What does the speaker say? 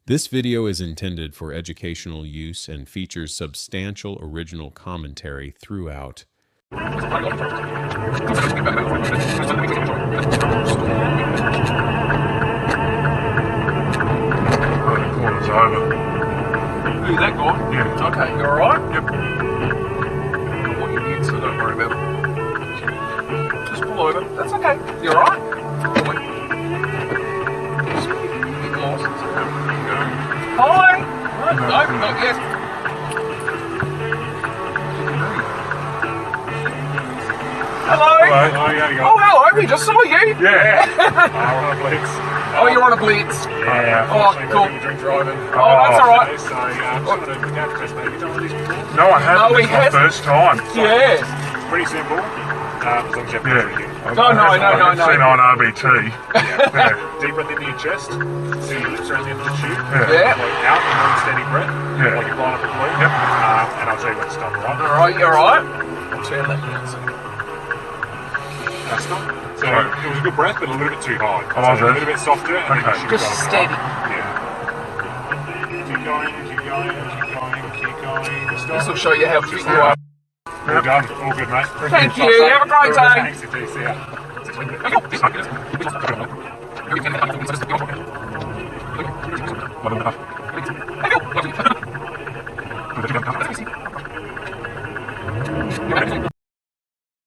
This video is intended for educational use and features substantial original commentary throughout. Ooh, that guy? Yeah. Okay, you alright? Yep. I want you in, so don't worry about it. Just pull over. That's okay. You alright? Hi! No, not yet. Hello! Hello, how you going? Oh, hello, we just saw you! Yeah! I'm on a blitz. Oh, you're on a blitz? Yeah. Oh, cool. Drink driving. Oh, that's alright. So, just wanted to look out the test, maybe. Have you done these before? No, I haven't. No, he It's my hasn't. first time. Yes. It's pretty simple. As long as you have Yeah. with you. No. I've seen on RBT. Yeah. Deep breath into your chest. See your lips around the end of the tube. Yeah. Like out and one steady breath. Yeah. Like you're blowing up a balloon. Yep. And I'll tell you when to stop, alright? Alright, you alright? I'll turn that down a second. Stop. So Right. it was a good breath, but a little bit too high. Oh, So is a it? little bit softer. And Okay. then you should be Just going steady. right. Yeah. Keep going, keep going, keep going, keep going. Stop. This will show you how fit you are. All done. All good, mate. Thank you. Have a great day. Thanks, see ya.